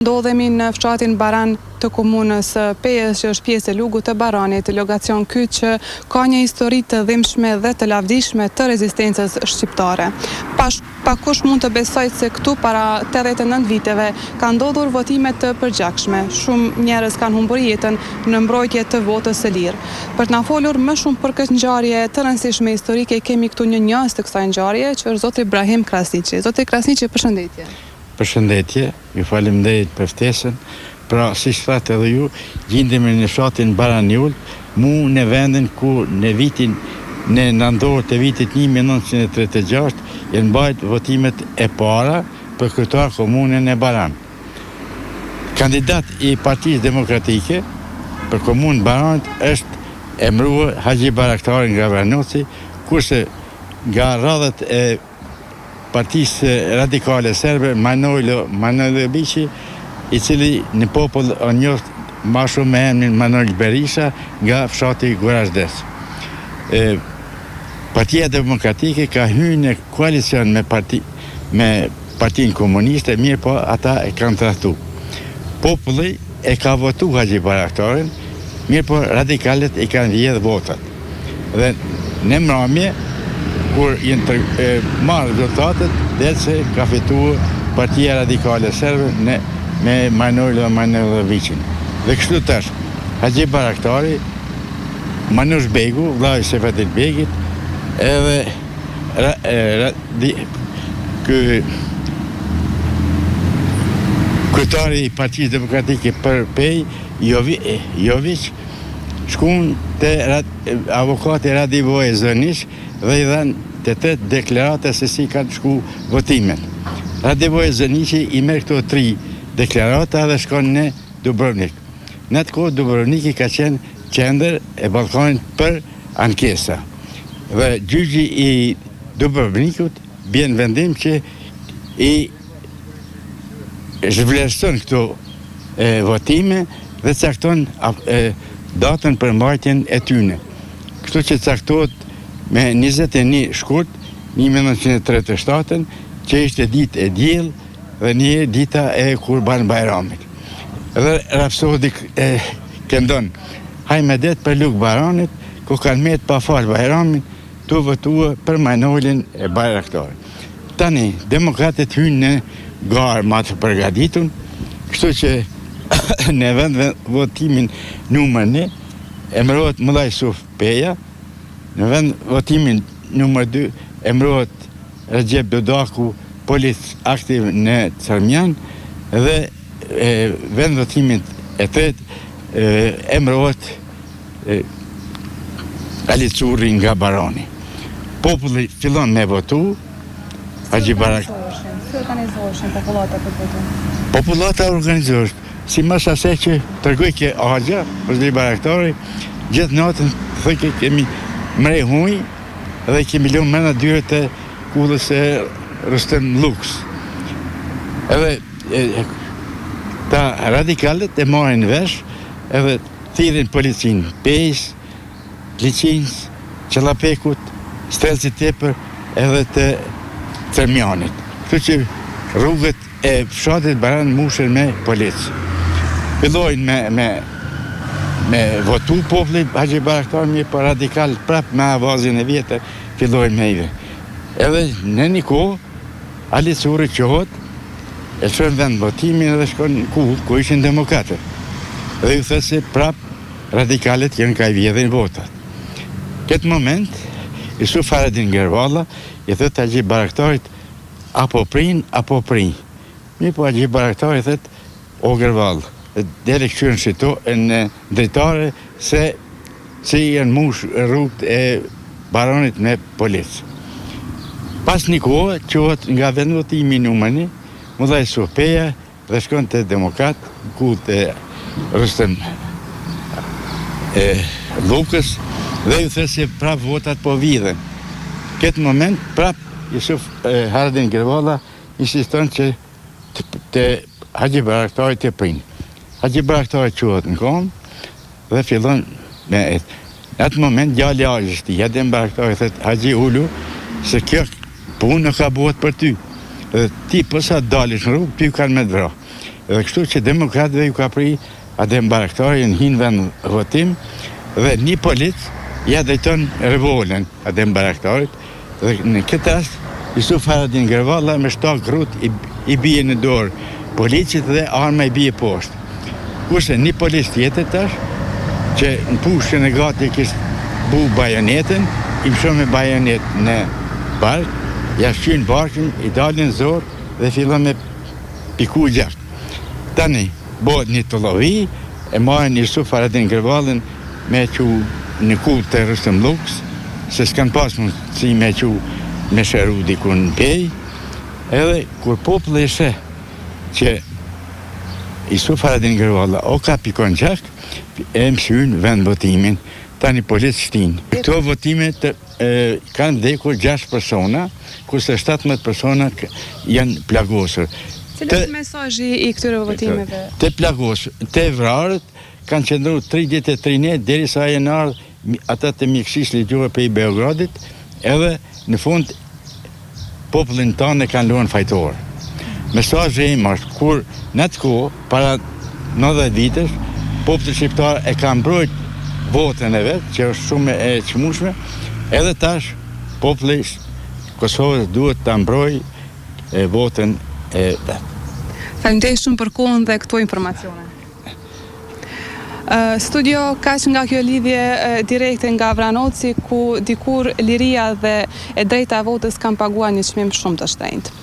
Ndodhemi në fshatin Baran të komunës Pejës, që është pjesë e Lugut të Baranit, lokacion ky që ka një histori të dhimbshme dhe të lavdishme të rezistencës shqiptare. Pakush mund të besoj se këtu para 89 viteve ka ndodhur votime të përgjakshme. Shumë njerëz kanë humbur jetën në mbrojtje të votës së lirë. Për të na folur më shumë për këtë ngjarje të rëndësishme historike, kemi këtu një njohës të kësaj ngjarje, që është zoti Ibrahim Krasniqi. Zoti Krasniqi, përshëndetje. Përshëndetje, ju faleminderit për ftesën. Pra, si thatë edhe ju, gjendemi në fshatin Baraniul, mu në vendin ku në vitin në nëndorë të vitit 1936 janë bajt votimet e para për kryetar komunën e Baran. Kandidat i Partisë Demokratike për komunën Baranit është emëruar Haxhi Bayraktari nga Vranoci, kurse nga radhët e Partisë Radikale Serbe Manojlo Biçi, i cili në popull o njoft ma shumë me emrin Manojlo Berisha nga fshati Gorazdes. Partia Demokratike ka hyrë në koalicion me Partinë Komuniste, mirë po ata e kanë trahtu. Populli e ka votu Haxhi Bayraktarin, mirë po radikalet i kanë vjedhë votat. Dhe në mramje, kur jenë marrë rezultatet, dhe se ka fituar Partia Radikale Serbe me Manojlo Biçin. Dhe kështu tash, Haxhi Bayraktari, Manush Begu, vllai i Sefatil Begit, edhe kryetari i Partisë Demokratike për Pej, Jović, shkun të avokati Radivoj Zonish dhe i dhanë të 8 deklarate se si kanë shku votimet. Radivoj Zonishi i merr këto 3 deklarata dhe shkon në Dubrovnik. Në atë kohë Dubrovniki ka qenë qendër e Ballkanit për ankesa. Dhe gjyqi i Dubrovnikut bën vendim që i zhvlerëson këto votime dhe cakton datën për mbajtjen e tyne. Kështu që caktohet me 21 shkurt 1937, që ishte ditë e diell dhe një dita e Kurban Bayramit. Dhe rapsodi këndon Hajmedet për Lug Baranit, ku kanë met pa fal Bayramin, të votua për Manojlin e Bayraktarit. Tani, demokratët hynë në garë ma të përgatitur, kështu që në vend votimin numër 1, emërohet Mullaj Suf Peja, në vend votimin numër 2, emërohet Recep Dodaku, polic aktiv në Cermjan, dhe vend votimin e 3, emërohet Ali Curri nga Barani. Populli fillon me votu, Haxhi Bayraktari. Si organizoheshin popullata për votim? Popullata organizohesh, si mas asaj që tërgoj ke Haxha, Haxhi Bayraktari, gjithë natën thëke kemi mrej huj dhe kemi lënë mëna dyre të kullës e Rustem Luks. Edhe ta radikalet e marrin vesh, edhe thirrin policin Pejs, Liçinës, Qellapekut, Strelci Tepër edhe të Cermjanit. Kështu që rrugët e fshatit Baran mushen me policë. Fillojnë me votu populli Haxhi Bayraktari, mirë po radikal prap me avazin e vjetër fillojnë me ive. Edhe në një kohë, Ali Curri qohët, e shën vend votimin edhe shkon ku ishin demokratët. Dhe ju thëtë se prap radikalet janë ka i vjedhin votat. Këtë moment, Yusuf Faradin Gervalla i thëtë Haxhi Bayraktarit apo prin, apo prin. Mirë po Haxhi Bayraktari thëtë o Gervalla, deri këshyrën shito në drejtare se janë mush rrugët e Baranit me policë. Pas një kohë, qohet nga vendvotimi numër 1, Mullaj Suf Peja dhe shkon të demokrat, ku të Rustem Lukës, dhe ju thë se prap votat po vidhen. Këtë moment, prap Yusuf Faradin Gervalla insiston që të Haxhi Bayraktari të prinë. Haxhi Bayraktari qohet në kom dhe fillon me etë. Në atë moment, gjalli Haxhit, Haxhi Bayraktari thëtë Haxhi ullu, se kjo punë nuk ka bëhet për ty. Dhe ti përsa dalish në rrugë, ty kanë me të vra. Dhe kështu që demokratëve ju ka pri atë baraktarin hinë vend votim dhe një polic ja drejton revolën atë baraktarit dhe në këtë rast Jusuf Haradin Gervalla me 7 grut i bie në dorë policit dhe arma i bie poshtë. Kurse një polic tjetër tash që në pushën e gati kishtë bu bajonetën, i mshon me bajonet në bark, ja shqynë barkën, i dalin zorë dhe fillon me piku gjakt. Tani, bëhet një të lovi, e marrën Jusuf Haradin Gervallën me që në kull të Rëstëm Luks, se s'kan pas mundësi me që me shëru diku në pej, edhe kur populli e sheh që Jusuf Haradin Gervalla o ka pikon gjak, e mësyn vend votimin, tani polic shtinë. Këto votime kanë vdekur 6 persona, kurse 17 persona janë plagosur. Cili është mesazhi i këtyre votimeve? Të plagosur, të vrarët kanë qëndru 33 net, derisa janë ardhur ata të mjekësisë ligjore prej Beogradit, edhe në fund popullin tonë kanë luajtur fajtor. Mesazhi im është kur në atë kohë, para 90 vitesh, populli shqiptar e ka mbrojt votën e vetë, që është shumë e çmueshme, edhe tash populli Kosovës duhet ta mbrojë votën e vetë. Faleminderit shumë për kohën dhe këto informacione. Studio kaq nga kjo lidhje direkte nga Vranoci, ku dikur liria dhe e drejta e votës kanë paguar një çmim shumë të shtrenjtë.